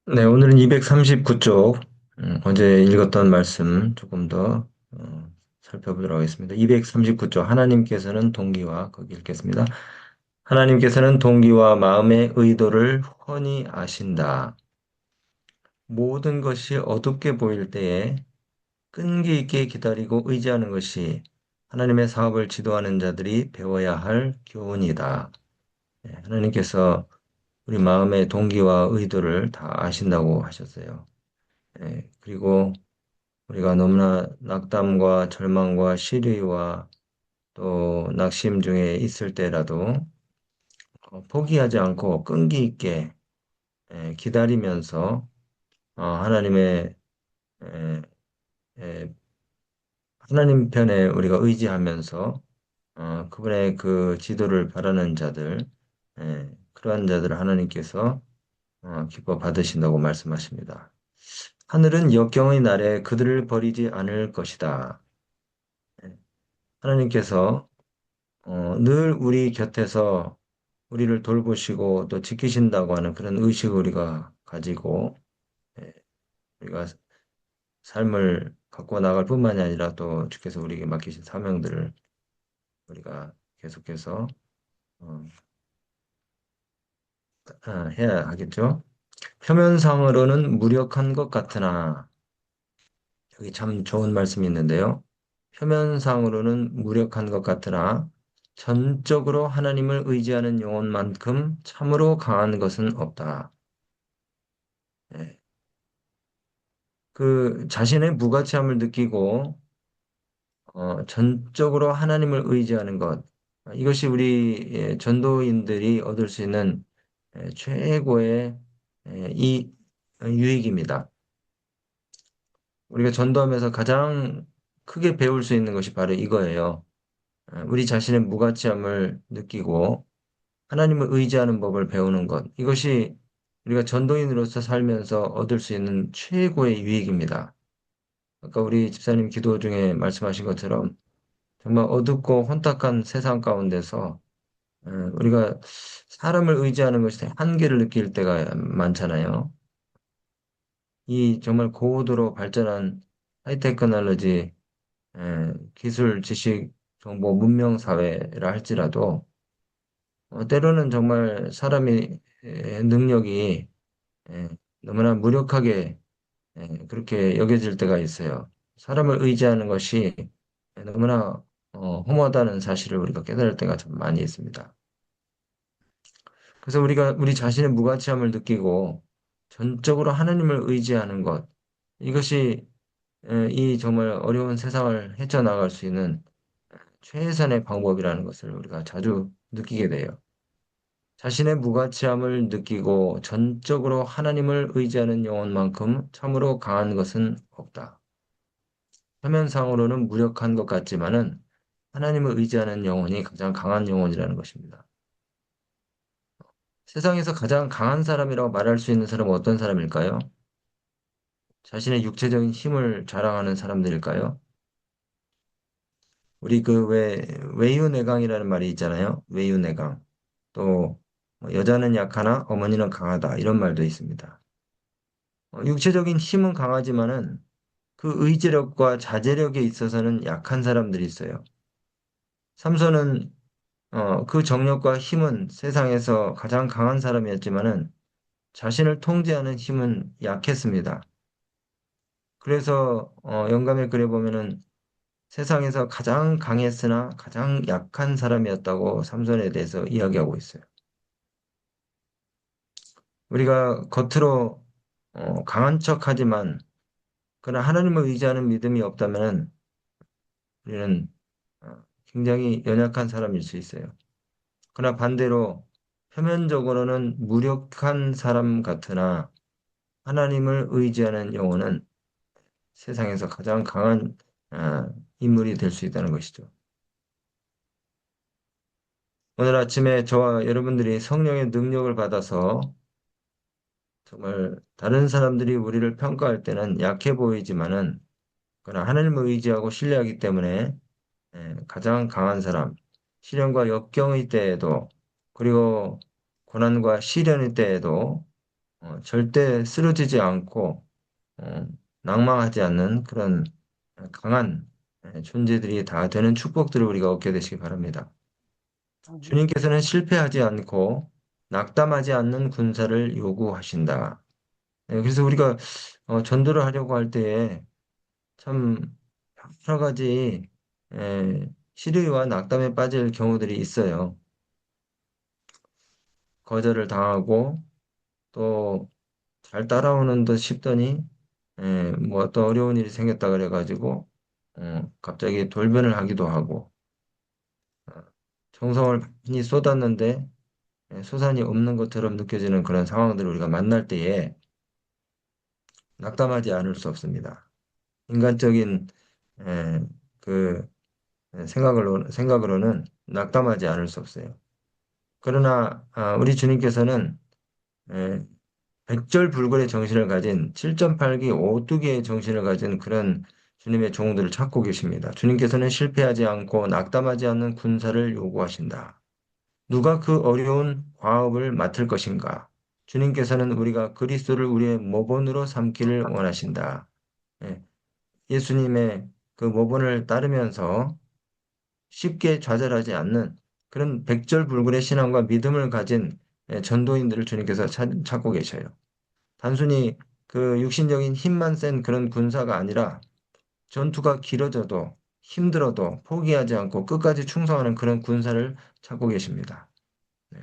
네, 오늘은 239쪽, 어제 읽었던 말씀 조금 더 살펴보도록 하겠습니다. 239쪽, 하나님께서는 동기와, 거기 읽겠습니다. 하나님께서는 동기와 마음의 의도를 훤히 아신다. 모든 것이 어둡게 보일 때에 끈기 있게 기다리고 의지하는 것이 하나님의 사업을 지도하는 자들이 배워야 할 교훈이다. 네, 하나님께서 우리 마음의 동기와 의도를 다 아신다고 하셨어요. 그리고 우리가 너무나 낙담과 절망과 시리와 또 낙심 중에 있을 때라도 포기하지 않고 끈기 있게 기다리면서 하나님의 에, 에, 하나님 편에 우리가 의지하면서 그분의 그 지도를 바라는 자들, 그러한 자들을 하나님께서 기뻐 받으신다고 말씀하십니다. 하늘은 역경의 날에 그들을 버리지 않을 것이다. 예, 하나님께서 늘 우리 곁에서 우리를 돌보시고 또 지키신다고 하는 그런 의식을 우리가 가지고 예, 우리가 삶을 갖고 나갈 뿐만이 아니라 또 주께서 우리에게 맡기신 사명들을 우리가 계속해서 어, 해야 하겠죠. 표면상으로는 무력한 것 같으나 여기 참 좋은 말씀이 있는데요. 표면상으로는 무력한 것 같으나 전적으로 하나님을 의지하는 영혼만큼 참으로 강한 것은 없다. 예. 그 자신의 무가치함을 느끼고 전적으로 하나님을 의지하는 것. 이것이 우리 전도인들이 얻을 수 있는 최고의 이 유익입니다. 우리가 전도하면서 가장 크게 배울 수 있는 것이 바로 이거예요. 우리 자신의 무가치함을 느끼고 하나님을 의지하는 법을 배우는 것. 이것이 우리가 전도인으로서 살면서 얻을 수 있는 최고의 유익입니다. 아까 우리 집사님 기도 중에 말씀하신 것처럼 정말 어둡고 혼탁한 세상 가운데서 우리가 사람을 의지하는 것이 한계를 느낄 때가 많잖아요. 이 정말 고도로 발전한 하이테크놀로지, 기술, 지식, 정보, 문명 사회라 할지라도 때로는 정말 사람의 능력이 에, 너무나 무력하게 그렇게 여겨질 때가 있어요. 사람을 의지하는 것이 너무나 허무하다는 사실을 우리가 깨달을 때가 참 많이 있습니다. 그래서 우리가 우리 자신의 무가치함을 느끼고 전적으로 하나님을 의지하는 것, 이것이 이 정말 어려운 세상을 헤쳐나갈 수 있는 최선의 방법이라는 것을 우리가 자주 느끼게 돼요. 자신의 무가치함을 느끼고 전적으로 하나님을 의지하는 영혼만큼 참으로 강한 것은 없다. 표면상으로는 무력한 것 같지만은 하나님을 의지하는 영혼이 가장 강한 영혼이라는 것입니다. 세상에서 가장 강한 사람이라고 말할 수 있는 사람은 어떤 사람일까요? 자신의 육체적인 힘을 자랑하는 사람들일까요? 우리 그 왜 외유내강이라는 말이 있잖아요. 외유내강. 또 여자는 약하나 어머니는 강하다 이런 말도 있습니다. 육체적인 힘은 강하지만은 그 의지력과 자제력에 있어서는 약한 사람들이 있어요. 삼손은 그 정력과 힘은 세상에서 가장 강한 사람이었지만은 자신을 통제하는 힘은 약했습니다. 그래서 영감의 글에 보면은 세상에서 가장 강했으나 가장 약한 사람이었다고 삼손에 대해서 이야기하고 있어요. 우리가 겉으로 강한 척하지만 그러나 하나님을 의지하는 믿음이 없다면 우리는 굉장히 연약한 사람일 수 있어요. 그러나 반대로 표면적으로는 무력한 사람 같으나 하나님을 의지하는 영혼은 세상에서 가장 강한 인물이 될 수 있다는 것이죠. 오늘 아침에 저와 여러분들이 성령의 능력을 받아서 정말 다른 사람들이 우리를 평가할 때는 약해 보이지만은 그러나 하나님을 의지하고 신뢰하기 때문에 가장 강한 사람, 시련과 역경의 때에도 그리고 고난과 시련의 때에도 절대 쓰러지지 않고 어, 낭망하지 않는 그런 강한 존재들이 다 되는 축복들을 우리가 얻게 되시기 바랍니다. 주님께서는 실패하지 않고 낙담하지 않는 군사를 요구하신다. 그래서 우리가 전도를 하려고 할 때에 참 여러 가지 시류와 낙담에 빠질 경우들이 있어요. 거절을 당하고 또 잘 따라오는 듯 싶더니 뭐 어떤 어려운 일이 생겼다 그래가지고 갑자기 돌변을 하기도 하고 어, 정성을 많이 쏟았는데 소산이 없는 것처럼 느껴지는 그런 상황들을 우리가 만날 때에 낙담하지 않을 수 없습니다. 인간적인 에, 그 생각으로는 낙담하지 않을 수 없어요. 그러나 우리 주님께서는 에, 백절불굴의 정신을 가진 7.8기 오뚜기의 정신을 가진 그런 주님의 종들을 찾고 계십니다. 주님께서는 실패하지 않고 낙담하지 않는 군사를 요구하신다. 누가 그 어려운 과업을 맡을 것인가? 주님께서는 우리가 그리스도를 우리의 모본으로 삼기를 원하신다. 예, 예수님의 그 모본을 따르면서 쉽게 좌절하지 않는 그런 백절불굴의 신앙과 믿음을 가진 전도인들을 주님께서 찾고 계셔요. 단순히 그 육신적인 힘만 센 그런 군사가 아니라 전투가 길어져도 힘들어도 포기하지 않고 끝까지 충성하는 그런 군사를 찾고 계십니다. 네.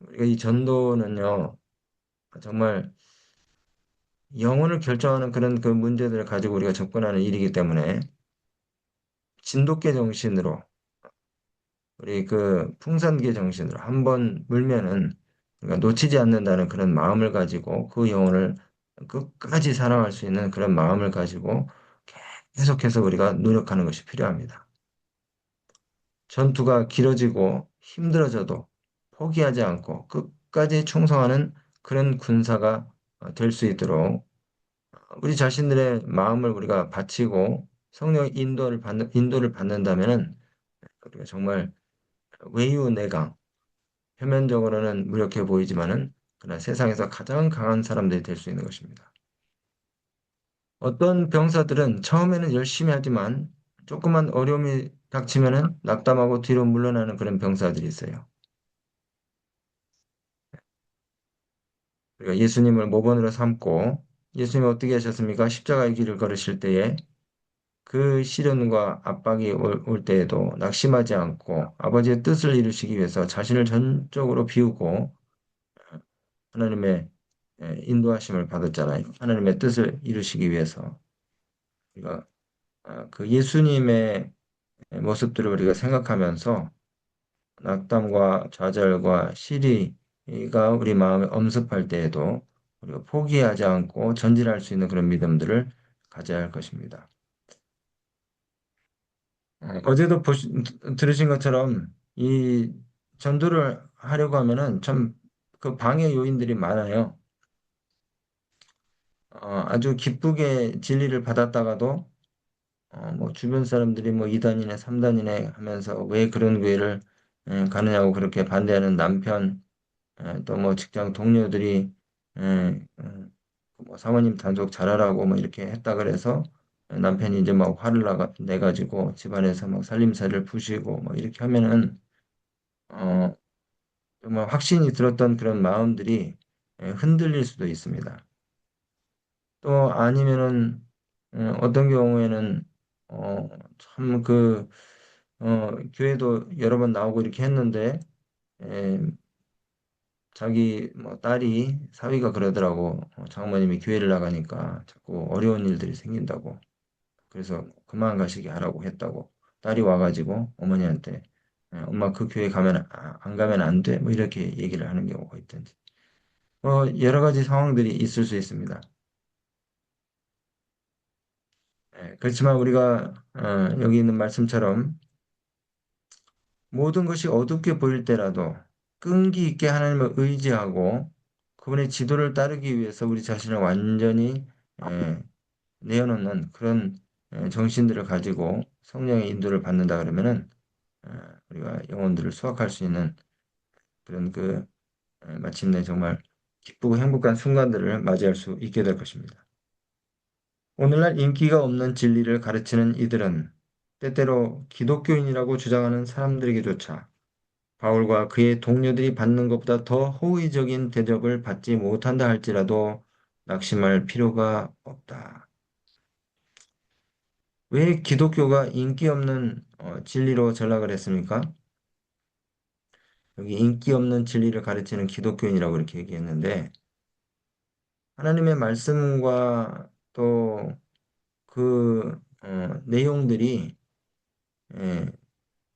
우리가 이 전도는요, 정말 영혼을 결정하는 그런 그 문제들을 가지고 우리가 접근하는 일이기 때문에 진돗개 정신으로 우리 그 풍산개 정신으로 한번 물면은 그러니까 놓치지 않는다는 그런 마음을 가지고 그 영혼을 끝까지 사랑할 수 있는 그런 마음을 가지고 계속해서 우리가 노력하는 것이 필요합니다. 전투가 길어지고 힘들어져도 포기하지 않고 끝까지 충성하는 그런 군사가 될 수 있도록 우리 자신들의 마음을 우리가 바치고 성령의 인도를 받는다면은 우리가 정말 외유내강, 표면적으로는 무력해 보이지만은 그러나 세상에서 가장 강한 사람들이 될 수 있는 것입니다. 어떤 병사들은 처음에는 열심히 하지만 조그만 어려움이 닥치면은 낙담하고 뒤로 물러나는 그런 병사들이 있어요. 우리가 예수님을 모본으로 삼고 예수님이 어떻게 하셨습니까? 십자가의 길을 걸으실 때에 그 시련과 압박이 올 때에도 낙심하지 않고 아버지의 뜻을 이루시기 위해서 자신을 전적으로 비우고 하나님의 인도하심을 받았잖아요. 하나님의 뜻을 이루시기 위해서 우리가 그 예수님의 모습들을 우리가 생각하면서 낙담과 좌절과 시리가 우리 마음에 엄습할 때에도 우리가 포기하지 않고 전진할 수 있는 그런 믿음들을 가져야 할 것입니다. 어제도 들으신 것처럼 이 전도를 하려고 하면은 참 그 방해 요인들이 많아요. 아주 기쁘게 진리를 받았다가도 뭐 주변 사람들이 뭐 2단이네 3단이네 하면서 왜 그런 교회를 가느냐고 그렇게 반대하는 남편 또 뭐 직장 동료들이 뭐 사모님 단속 잘하라고 뭐 이렇게 했다 그래서 남편이 이제 막 화를 내가지고 집안에서 막 살림살이를 부시고 뭐 이렇게 하면은 어, 정말 확신이 들었던 그런 마음들이 흔들릴 수도 있습니다. 또 아니면은 어떤 경우에는 참 교회도 여러 번 나오고 이렇게 했는데 에, 자기 뭐 딸이 사위가 그러더라고. 장모님이 교회를 나가니까 자꾸 어려운 일들이 생긴다고. 그래서 그만 가시게 하라고 했다고. 딸이 와가지고 어머니한테 엄마 그 교회 안 가면 안 돼. 뭐 이렇게 얘기를 하는 경우가 있던지. 여러 가지 상황들이 있을 수 있습니다. 그렇지만 우리가 여기 있는 말씀처럼 모든 것이 어둡게 보일 때라도 끈기 있게 하나님을 의지하고 그분의 지도를 따르기 위해서 우리 자신을 완전히 에, 내어놓는 그런 정신들을 가지고 성령의 인도를 받는다 그러면은 에, 우리가 영혼들을 수확할 수 있는 그런 마침내 정말 기쁘고 행복한 순간들을 맞이할 수 있게 될 것입니다. 오늘날 인기가 없는 진리를 가르치는 이들은 때때로 기독교인이라고 주장하는 사람들에게조차 바울과 그의 동료들이 받는 것보다 더 호의적인 대접을 받지 못한다 할지라도 낙심할 필요가 없다. 왜 기독교가 인기 없는 진리로 전락을 했습니까? 여기 인기 없는 진리를 가르치는 기독교인이라고 이렇게 얘기했는데 하나님의 말씀과 또 그 내용들이 예,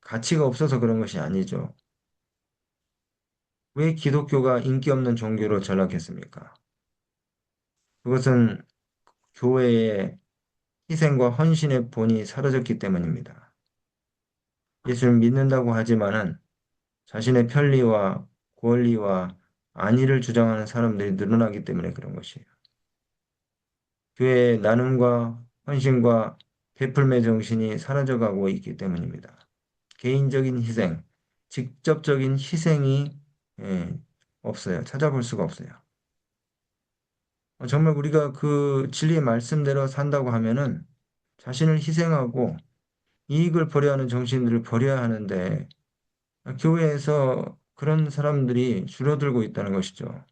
가치가 없어서 그런 것이 아니죠. 왜 기독교가 인기 없는 종교로 전락했습니까? 그것은 교회의 희생과 헌신의 본이 사라졌기 때문입니다. 예수를 믿는다고 하지만은 자신의 편리와 권리와 안위를 주장하는 사람들이 늘어나기 때문에 그런 것이에요. 교회의 나눔과 헌신과 베풀매 정신이 사라져가고 있기 때문입니다. 개인적인 희생, 직접적인 희생이 예, 없어요. 찾아볼 수가 없어요. 정말 우리가 그 진리의 말씀대로 산다고 하면은 자신을 희생하고 이익을 버려하는 정신들을 버려야 하는데 교회에서 그런 사람들이 줄어들고 있다는 것이죠.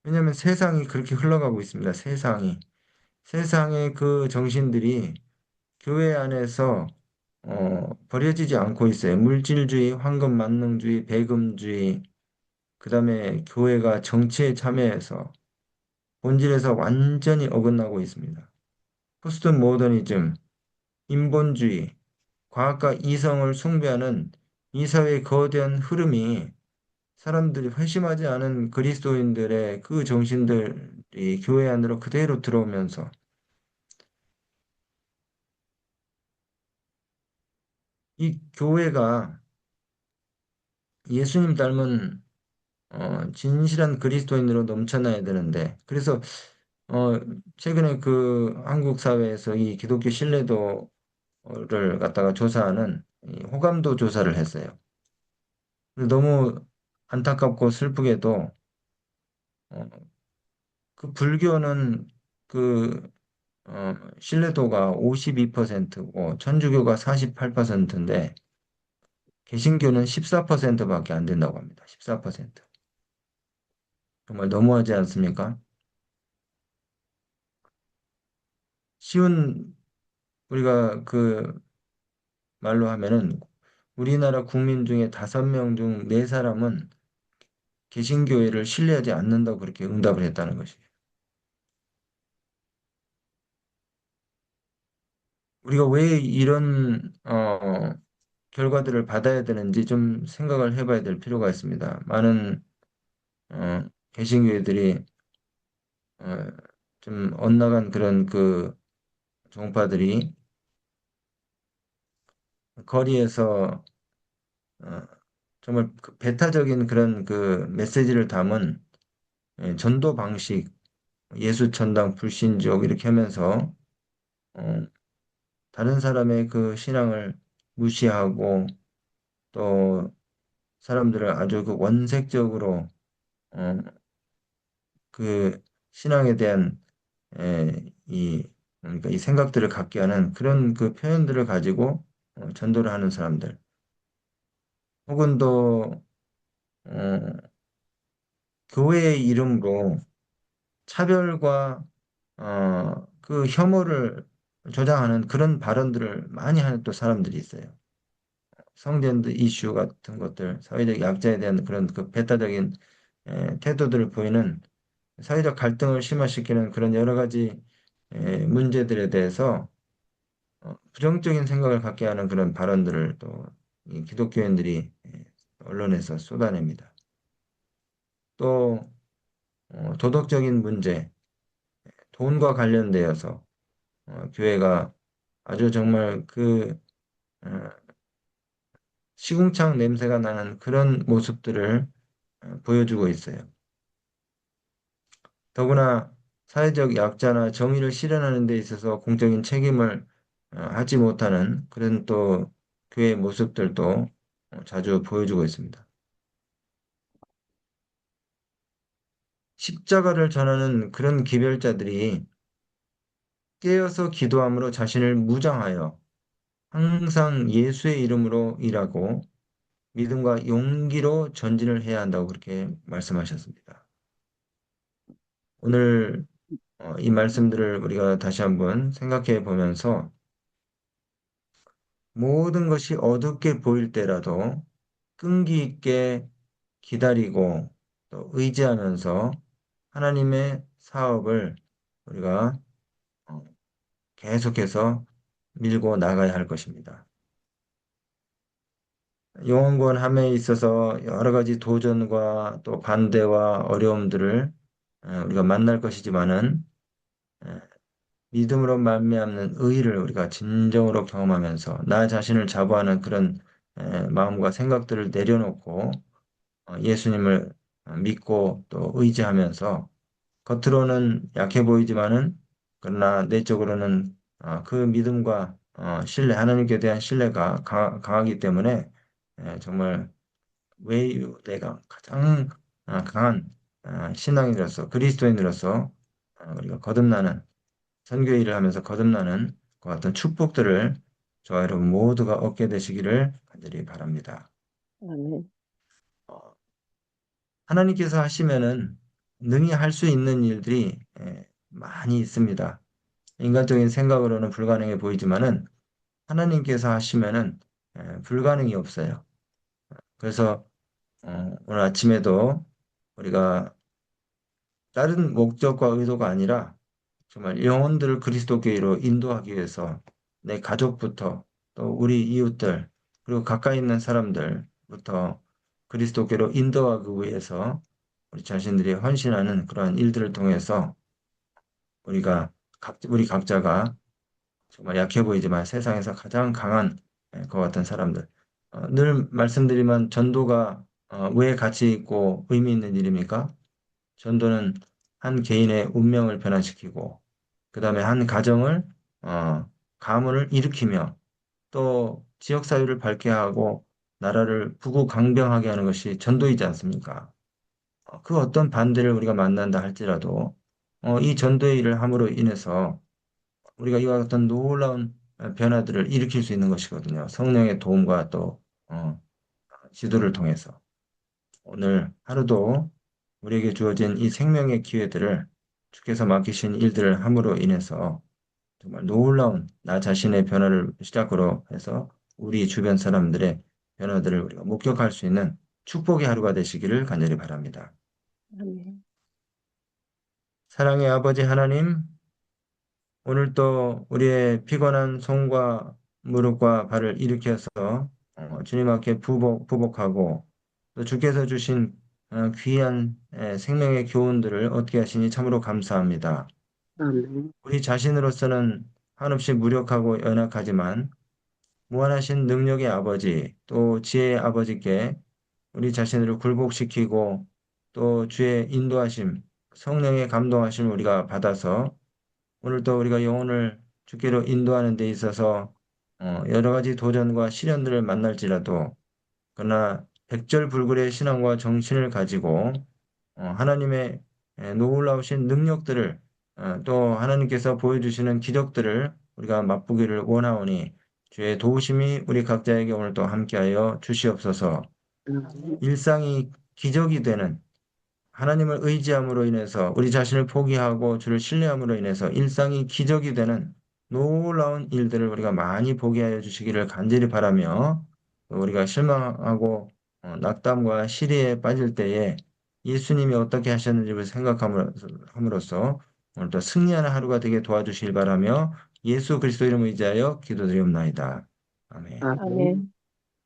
왜냐하면 세상이 그렇게 흘러가고 있습니다. 세상이. 세상의 그 정신들이 교회 안에서 버려지지 않고 있어요. 물질주의, 황금만능주의, 배금주의, 그 다음에 교회가 정치에 참여해서 본질에서 완전히 어긋나고 있습니다. 포스트 모더니즘, 인본주의, 과학과 이성을 숭배하는 이 사회의 거대한 흐름이 사람들이 회심하지 않은 그리스도인들의 그 정신들이 교회 안으로 그대로 들어오면서 이 교회가 예수님 닮은 진실한 그리스도인으로 넘쳐나야 되는데 그래서 어, 최근에 그 한국 사회에서 이 기독교 신뢰도를 갖다가 조사하는 이 호감도 조사를 했어요. 근데 너무 안타깝고 슬프게도 어, 그 불교는 그 신뢰도가 52%고 천주교가 48%인데 개신교는 14%밖에 안 된다고 합니다. 14%. 정말 너무하지 않습니까? 쉬운 우리가 그 말로 하면은 우리나라 국민 중에 5명 중 4사람은 개신교회를 신뢰하지 않는다고 그렇게 응답을 했다는 것이에요. 우리가 왜 이런 결과들을 받아야 되는지 좀 생각을 해봐야 될 필요가 있습니다. 많은 개신교회들이 어, 좀 엇나간 그런 그 종파들이 거리에서 어, 정말 그 배타적인 그런 그 메시지를 담은 전도 방식, 예수천당, 불신족 이렇게 하면서 어, 다른 사람의 그 신앙을 무시하고 또 사람들을 아주 그 원색적으로 어, 그 신앙에 대한 이 그러니까 이 생각들을 갖게 하는 그런 그 표현들을 가지고 전도를 하는 사람들 혹은 또 어, 교회의 이름으로 차별과 그 혐오를 조장하는 그런 발언들을 많이 하는 또 사람들이 있어요. 성전도 이슈 같은 것들, 사회적 약자에 대한 그런 그 배타적인 태도들을 보이는 사회적 갈등을 심화시키는 그런 여러 가지 문제들에 대해서 부정적인 생각을 갖게 하는 그런 발언들을 또 이 기독교인들이 언론에서 쏟아냅니다. 또 도덕적인 문제, 돈과 관련되어서 교회가 아주 정말 그 어, 시궁창 냄새가 나는 그런 모습들을 보여주고 있어요. 더구나 사회적 약자나 정의를 실현하는 데 있어서 공적인 책임을 하지 못하는 그런 또 교회의 모습들도 자주 보여주고 있습니다. 십자가를 전하는 그런 기별자들이 깨어서 기도함으로 자신을 무장하여 항상 예수의 이름으로 일하고 믿음과 용기로 전진을 해야 한다고 그렇게 말씀하셨습니다. 오늘 이 말씀들을 우리가 다시 한번 생각해 보면서 모든 것이 어둡게 보일 때라도 끈기 있게 기다리고 또 의지하면서 하나님의 사업을 우리가 어, 계속해서 밀고 나가야 할 것입니다. 영원권함에 있어서 여러 가지 도전과 또 반대와 어려움들을 우리가 만날 것이지만은 에, 믿음으로 말미암는 의의를 우리가 진정으로 경험하면서 나 자신을 자부하는 그런 마음과 생각들을 내려놓고 예수님을 믿고 또 의지하면서 겉으로는 약해 보이지만은 그러나 내적으로는 그 믿음과 신뢰, 하나님께 대한 신뢰가 강하기 때문에 정말 내가 가장 강한 신앙인으로서 그리스도인으로서 우리가 거듭나는 선교 일을 하면서 거듭나는 그 어떤 축복들을 저와 여러분 모두가 얻게 되시기를 간절히 바랍니다. 아멘. 어, 하나님께서 하시면은 능히 할 수 있는 일들이 많이 있습니다. 인간적인 생각으로는 불가능해 보이지만은 하나님께서 하시면은 불가능이 없어요. 그래서 오늘 아침에도 우리가 다른 목적과 의도가 아니라 정말 영혼들을 그리스도께로 인도하기 위해서 내 가족부터 또 우리 이웃들 그리고 가까이 있는 사람들부터 그리스도께로 인도하기 위해서 우리 자신들이 헌신하는 그러한 일들을 통해서 우리 각자가 정말 약해 보이지만 세상에서 가장 강한 것 같은 사람들. 늘 말씀드리면 전도가 왜 가치 있고 의미 있는 일입니까? 전도는 한 개인의 운명을 변화시키고, 그 다음에 한 가정을, 가문을 일으키며, 또 지역사회를 밝게 하고, 나라를 부국강병하게 하는 것이 전도이지 않습니까? 그 어떤 반대를 우리가 만난다 할지라도, 이 전도의 일을 함으로 인해서 우리가 이와 같은 놀라운 변화들을 일으킬 수 있는 것이거든요. 성령의 도움과 또, 지도를 통해서. 오늘 하루도 우리에게 주어진 이 생명의 기회들을 주께서 맡기신 일들을 함으로 인해서 정말 놀라운 나 자신의 변화를 시작으로 해서 우리 주변 사람들의 변화들을 우리가 목격할 수 있는 축복의 하루가 되시기를 간절히 바랍니다. 아멘. 사랑의 아버지 하나님, 오늘도 우리의 피곤한 손과 무릎과 발을 일으켜서 주님 앞에 부복하고 또 주께서 주신 귀한 생명의 교훈들을 얻게 하시니 참으로 감사합니다. 아멘. 우리 자신으로서는 한없이 무력하고 연약하지만 무한하신 능력의 아버지 또 지혜의 아버지께 우리 자신을 굴복시키고 또 주의 인도하심, 성령의 감동하심을 우리가 받아서 오늘도 우리가 영혼을 주께로 인도하는 데 있어서 여러 가지 도전과 시련들을 만날지라도 그러나 백절불굴의 신앙과 정신을 가지고 하나님의 놀라우신 능력들을 또 하나님께서 보여주시는 기적들을 우리가 맛보기를 원하오니 주의 도우심이 우리 각자에게 오늘도 함께하여 주시옵소서. 아멘. 일상이 기적이 되는 하나님을 의지함으로 인해서 우리 자신을 포기하고 주를 신뢰함으로 인해서 일상이 기적이 되는 놀라운 일들을 우리가 많이 보게 하여 주시기를 간절히 바라며 우리가 실망하고 낙담과 시리에 빠질 때에 예수님이 어떻게 하셨는지를 생각함으로써 오늘도 승리하는 하루가 되게 도와주시길 바라며 예수 그리스도 이름을 의지하여 기도드리옵나이다. 아멘. 아멘.